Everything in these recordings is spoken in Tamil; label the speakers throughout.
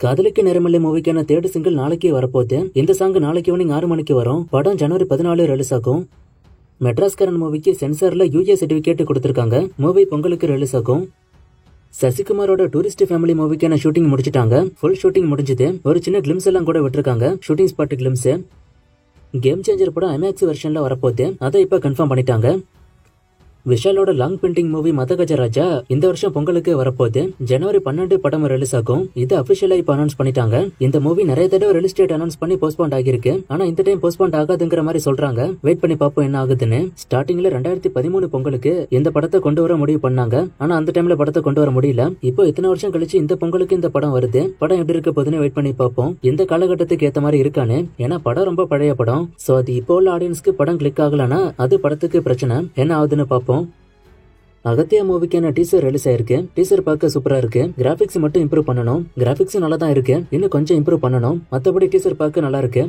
Speaker 1: காதலிக்கு நேரமில்லை மூவிக்கான தேர்ட் சிங்கிள் நாளைக்கு வரப்போகுது. இந்த சாங் நாளைக்கு ஈவினிங் 6 மணிக்கு வரும். படம் ஜனவரி 14 ரிலீஸ் ஆகும். மெட்ராஸ்கரன் மூவிக்கு சென்சார்ல யூஏ சர்டிபிகேட் கொடுத்திருக்காங்க. மூவி பொங்கலுக்கு ரிலீஸ் ஆகும். சசிகுமாரோட டூரிஸ்ட் ஃபேமிலி மூவிக்கான ஷூட்டிங் முடிச்சிட்டாங்க. ஃபுல் ஷூட்டிங் முடிஞ்சது. ஒரு சின்ன கிளிம்ஸ் எல்லாம் கூட விட்டுருக்காங்க. Shooting spot glimpse. Game changer படம் ஐமேக்ஸ் வெர்ஷன்ல வரப்போகுது. அதை இப்ப கன்ஃபார்ம் பண்ணிட்டாங்க. விஷாலோட லாங் பெயிண்டிங் மூவி மதகஜராஜா இந்த வருஷம் பொங்கலுக்கு வரப்போகுது. ஜனவரி 12 படம் ரிலீஸ் ஆகும். இது அபிஷியலா இப்ப அனௌன்ஸ் பண்ணிட்டாங்க. இந்த மூவி நிறைய தடவை ரிலீஸ் டேட் அனௌன்ஸ் பண்ணி போஸ்ட்போன் ஆகிருக்கு. ஆனா இந்த டைம் போஸ்ட்போன் ஆகாதுங்கிற மாதிரி சொல்றாங்க. வெயிட் பண்ணி பாப்போம் என்ன ஆகுதுன்னு. ஸ்டார்டிங்ல 2013 பொங்கலுக்கு இந்த படத்தை கொண்டு வர முடிவு பண்ணாங்க. ஆனா அந்த டைம்ல படத்தை கொண்டு வர முடியல. இப்போ இத்தனை வருஷம் கழிச்சு இந்த பொங்கலுக்கு இந்த படம் வருது. படம் எப்படி இருக்க போதுன்னு வெயிட் பண்ணி பார்ப்போம். இந்த காலகட்டத்துக்கு ஏத்த மாதிரி இருக்கானு. ஏன்னா படம் ரொம்ப பழைய படம். சோ அது இப்போ உள்ள ஆடியன்ஸ்க்கு படம் கிளிக் ஆகலன்னா அது படத்துக்கு பிரச்சனை. என்ன ஆகுதுன்னு பார்ப்போம். அகத்தியா மூவிக்கான டீசர் ரிலீஸ் ஆயிருக்கு. டீசர் பார்க்க சூப்பரா இருக்கு. கிராபிக்ஸ் மட்டும் இம்ப்ரூவ் பண்ணணும். கிராபிக்ஸ் நல்லா தான் இருக்கு. இன்னும் கொஞ்சம் இம்ப்ரூவ் பண்ணணும். மத்தபடி டீசர் பார்க்க நல்லா இருக்கு.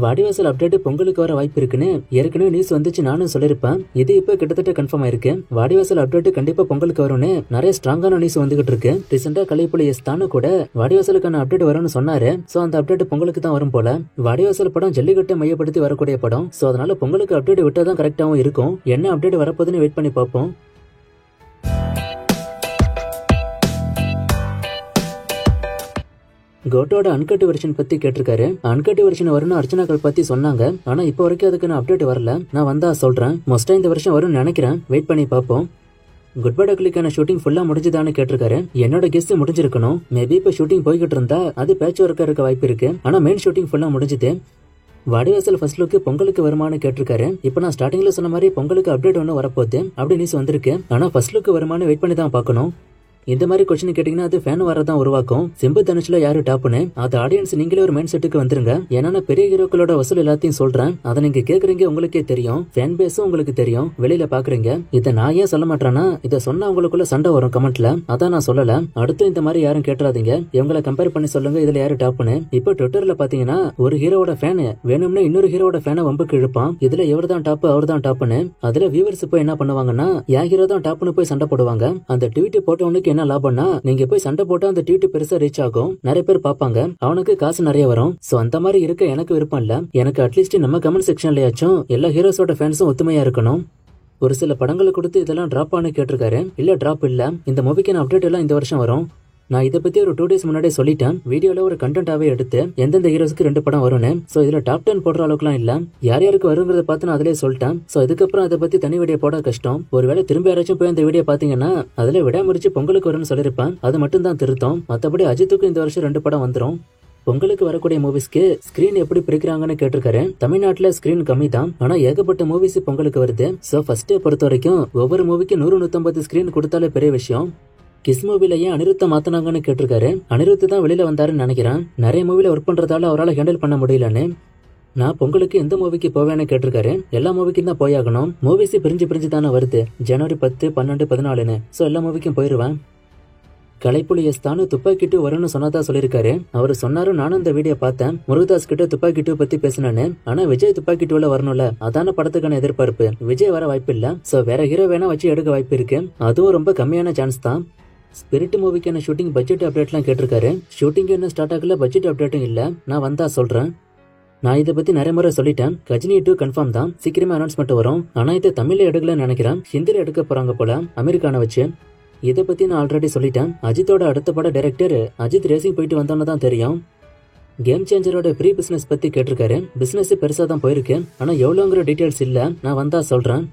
Speaker 1: வாடிவாசல் அப்டேட் பொங்கலுக்கு வர வாய்ப்பு இருக்குன்னு ஏற்கனவே நியூஸ் வந்துச்சு. நானும் சொல்லிருப்பேன். இது இப்ப கிட்டத்தட்ட கன்ஃபார்ம் ஆயிருக்கு. வாடிவாசல் அப்டேட் கண்டிப்பா பொங்கலுக்கு வரும்னு நிறைய ஸ்ட்ராங்கான நியூஸ் வந்துகிட்டு இருக்கு. ரீசெண்டா கலைப்புலி தானு கூட வாடிவாசலுக்கான அப்டேட் வரும்னு சொன்னாரு. சோ அந்த அப்டேட் பொங்கலுக்கு தான் வரும் போல. வாடிவாசல் படம் ஜல்லிக்கட்டை மையப்படுத்தி வரக்கூடிய படம். சோ அதனால பொங்கலுக்கு அப்டேட் விட்டாதான் கரெக்டாவும் இருக்கும். என்ன அப்டேட் வரப்போதுன்னு வெயிட் பண்ணி பார்ப்போம். கோட்டோட அன்கட் வெர்ஷன் பத்தி கேட்டிருக்காரு. அன்கட் வெர்ஷன் வரும்னு அர்ச்சனாக்கள் பத்தி சொன்னாங்க. ஆனா இப்போ வரைக்கும் அதுக்கு நான் அப்டேட் வரல. நான் வந்தா சொல்றேன். மோஸ்டா இந்த வருஷம் வரும்னு நினைக்கிறேன். வெயிட் பண்ணி பார்ப்போம். குட் பை டக்லிக்கான ஷூட்டிங் ஃபுல்லா முடிஞ்சுதான்னு கேட்டிருக்காரு. என்னோட கெஸ்ட் முடிஞ்சிருக்கணும். மேபி இப்ப ஷூட்டிங் போய்கிட்டு இருந்தா அது பேட்ச் ஒர்க்கா இருக்க வாய்ப்பு இருக்கு. ஆனா மெயின் ஷூட்டிங் ஃபுல்லா முடிஞ்சுது. வாடிவாசல் ஃபர்ஸ்ட் லுக் பொங்கலுக்கு வருமானு கேட்டிருக்காரு. இப்ப நான் ஸ்டார்டிங்ல சொன்ன மாதிரி பொங்கலுக்கு அப்டேட் ஒன்னு வரப்போகுது அப்படி நியூஸ் வந்திருக்கு. ஆனா ஃபர்ஸ்ட் லுக் வருமானு வெயிட் பண்ணி தான் பார்க்கணும். இந்த மாதிரி கொஸ்டின் கேட்டீங்கன்னா அது ஃபேன் வரதான் உருவாக்கும். சிம்பு தனுஷ்ல யாரு டாப்னு அது ஆடியன்ஸ் நீங்களே ஒரு மைண்ட் செட்டுக்கு வந்துருங்க. ஏன்னா பெரிய ஹீரோக்களோட வசூல் எல்லாத்தையும் சொல்றேன். அதை நீங்க கேக்குறீங்க, உங்களுக்கே தெரியும். ஃபேன் பேஸும் உங்களுக்கு தெரியும். வெளியில பாக்குறீங்க. இதை நான் ஏன் சொல்ல மாட்டேன்னா இதை சொன்னா உங்களுக்குள்ள சண்டை வரும் கமெண்ட்ல. அதான் நான் சொல்லல. அடுத்து இந்த மாதிரி யாரும் கேட்டுறாதீங்க. இவங்களை கம்பேர் பண்ணி சொல்லுங்க இதுல யாரு டாப்னு. இப்போ ட்விட்டர்ல பாத்தீங்கன்னா ஒரு ஹீரோட ஃபேன் வேணும்னு இன்னொரு ஹீரோட ஃபேனை வம்புக்கு இழுப்பான். இதுல இவர் தான் டாப் அவர் தான் டாப்னு. அதுல வியூவர்ஸ் போய் என்ன பண்ணுவாங்கன்னா என் ஹீரோ தான் டாப்னு போய் சண்டை போடுவாங்க. அந்த ட்வீட் போட்டவனுக்கு என்ன லாபம்னா நீங்க போய் சண்டை போட்டா அந்த ட்வீட் பெருசா ரீச் ஆகும். நிறைய பேர் பாப்பாங்க. அவனுக்கு காசு நிறைய வரும். சோ அந்த மாதிரி இருக்க எனக்கு விருப்பம் இல்ல. எனக்கு அட்லீஸ்ட் நம்ம கமெண்ட் செக்ஷன்லயாச்சும் எல்லா ஹீரோஸோட ஃபேன்ஸும் ஒத்துமையா இருக்கணும். ஒரு சில படங்களை கொடுத்து இதெல்லாம் டிராப் ஆனு கேட்டிருக்காரு. இல்ல டிராப் இல்ல. இந்த மூவிக்கான அப்டேட் எல்லாம் இந்த வருஷம் வரும். நான் இதை பத்தி ஒரு 2 days முன்னாடியே சொல்லிட்டேன். வீடியோல ஒரு கண்டென்ட்டாவே எடுத்து எந்தெந்த ஹீரோஸ்க்கு 2 படம் வரும்னு. சோ இதுல டாப் 10 போடுற அளவுக்குலாம் இல்ல. யார் யாருக்கு வருங்கிறத பார்த்து நான் அதிலே சொல்லிட்டேன். சோ இதுக்கப்புறம் அதை பத்தி தனி வீடியோ போட கஷ்டம். ஒருவேளை திரும்ப யாராச்சும் போய் அந்த வீடியோ பாத்தீங்கன்னா அதுல விடாமறிச்சு பொங்கலுக்கு வரும்னு சொல்லிருப்பேன். அது மட்டும் தான் திருத்தம். மத்தபடி அஜித்துக்கு இந்த வருஷம் 2 படம் வந்துரும். பொங்கலுக்கு வரக்கூடிய மூவிஸ்க்கு ஸ்கிரீன் எப்படி பிரிக்கிறாங்கன்னு கேட்டிருக்காரு. தமிழ்நாட்டுல ஸ்கிரீன் கம்மி தான். ஆனா ஏகப்பட்ட மூவிஸ் பொங்கலுக்கு வருது. சோ ஃபர்ஸ்ட் டே பொறுத்த வரைக்கும் ஒவ்வொரு மூவிக்கு 100-150 ஸ்கிரீன் கொடுத்தாலே பெரிய விஷயம். கிஸ் மூவில ஏன் அனிருத்த மாத்தினாங்கன்னு கேட்டிருக்காரு. அனிருத் தான் வெளியில வந்தாருன்னு நினைக்கிறேன். நிறைய மூவில ஒர்க் பண்றதால அவரால் ஹேண்டில் பண்ண முடியலன்னு. நான் பொங்கலுக்கு எந்த மூவிக்கு போவேன்னு கேட்டிருக்காரு. எல்லா மூவிக்கும் தான் போயாகணும். மூவிஸ் பிரிஞ்சு தானே வருது. ஜனவரி 10, 12, 14. சோ எல்லா மூவிக்கும் போயிருவேன். கலைப்புலி தானு துப்பாக்கி 2 வரும்னு சொன்னதா சொல்லிருக்காரு. அவரு சொன்னாரு. நானும் இந்த வீடியோ பார்த்தேன். முருகதாஸ் கிட்ட துப்பாக்கி 2 பத்தி பேசினானு. ஆனா விஜய் துப்பாக்கி 2ல வரணும்ல. அதான படத்துக்கான எதிர்பார்ப்பு. விஜய் வர வாய்ப்பு இல்ல. சோ வேற ஹீரோ வேணா வச்சு எடுக்க வாய்ப்பு இருக்கு. அதுவும் ரொம்ப கம்மியான சான்ஸ் தான். ஸ்பிரிட் மூவிக்கான ஷூட்டிங் பட்ஜெட் அப்டேட்லாம் கேட்டிருக்காரு. ஷூட்டிங் என்ன ஸ்டார்ட் ஆகல. பட்ஜெட் அப்டேட்டும் இல்ல. நான் வந்தா சொல்றேன். நான் இதை பத்தி நிறைய முறை சொல்லிட்டேன். கஜினி 2 கன்ஃபார்ம் தான். சீக்கிரமா அனௌன்ஸ்மெண்ட் வரும். ஆனா இதை தமிழ்ல எடுக்கலன்னு நினைக்கிறேன். ஹிந்தில எடுக்க போறாங்க போல அமெரிக்கான வச்சு. இதை பத்தி நான் ஆல்ரெடி சொல்லிட்டேன். அஜித்தோட அடுத்த பட டைரக்டர் அஜித் ரேசிங் போயிட்டு வந்தோன்னு தான் தெரியும். கேம் சேஞ்சரோட ப்ரீ பிசினஸ் பத்தி கேட்டிருக்காரு. பிசினஸ் பெருசா தான் போயிருக்கு. ஆனா எவ்வளவுங்கிற டீடைல்ஸ் இல்ல. நான் வந்தா சொல்றேன்.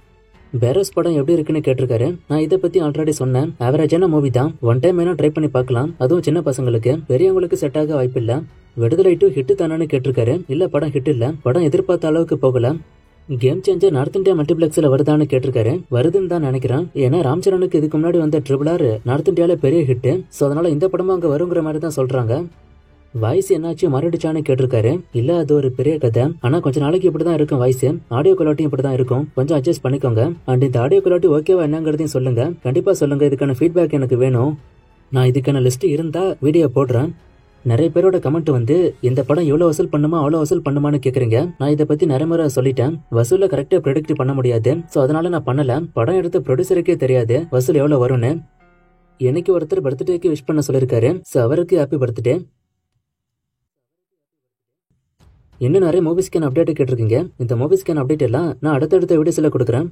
Speaker 1: பேரஸ் படம் எப்படி இருக்குன்னு கேட்டிருக்காரு. நான் இதை பத்தி ஆல்ரெடி சொன்னேன். ஆவரேஜான மூவி தான். ஒன் டைம் வேணா ட்ரை பண்ணி பார்க்கலாம். அதுவும் சின்ன பசங்களுக்கு. பெரியவங்களுக்கு செட் ஆக வாய்ப்பு இல்ல. விடுதலை 2 ஹிட் தானு கேட்டிருக்காரு. இல்ல படம் ஹிட் இல்ல. படம் எதிர்பார்த்த அளவுக்கு போகல. கேம் சேஞ்சர் நார்த் இந்தியா மல்டிபிளெக்ஸ்ல வருதான்னு கேட்டிருக்காரு. வருதுன்னு தான் நினைக்கிறேன். ஏன்னா ராம்சரனுக்கு இதுக்கு முன்னாடி வந்த RRR நார்த் இந்தியால பெரிய ஹிட். சோ அதனால இந்த படமும் அங்க வருங்கிற மாதிரி தான் சொல்றாங்க. வாய்ஸ் என்னாச்சும் மறுடிச்சான்னு கேட்டிருக்காரு. இல்ல அது ஒரு பெரிய கதை. ஆனா கொஞ்ச நாளைக்கு இப்படிதான் இருக்கும். வாய்ஸ் ஆடியோ குவாலிட்டியும் இப்படிதான் இருக்கும். கொஞ்சம் அட்ஜஸ்ட் பண்ணிக்கோங்க. அண்ட் இந்த ஆடியோ குவாலிட்டி ஓகேவா என்னங்கிறதையும் சொல்லுங்க. கண்டிப்பா சொல்லுங்க. இதுக்கான ஃபீட்பேக் எனக்கு வேணும். நான் இதுக்கான லிஸ்ட் இருந்தா வீடியோ போடுறேன். நிறைய பேரோட கமெண்ட் வந்து இந்த படம் எவ்வளவு வசூல் பண்ணுமா அவ்வளவு வசூல் பண்ணுமான்னு கேக்குறீங்க. நான் இதை பத்தி நிறைய முறை சொல்லிட்டேன். வசூல கரெக்டா ப்ரெடிக்ட் பண்ண முடியாது. சோ அதனால நான் பண்ணல. படம் எடுத்த ப்ரொடியூசருக்கே தெரியாது வசூல் எவ்வளவு வரும்னு. எனக்கு ஒருத்தர் பர்த்டேக்கு விஷ் பண்ண சொல்லியிருக்காரு. ஸோ அவருக்கு ஹாப்பி பர்த்டே. இன்னும் நிறைய மூவி ஸ்கேன் அப்டேட் கேட்டிருக்கீங்க. இந்த மூவி ஸ்கேன் அப்டேட் எல்லாம் நான் அடுத்தடுத்த வீடியோஸ்ல கொடுக்குறேன்.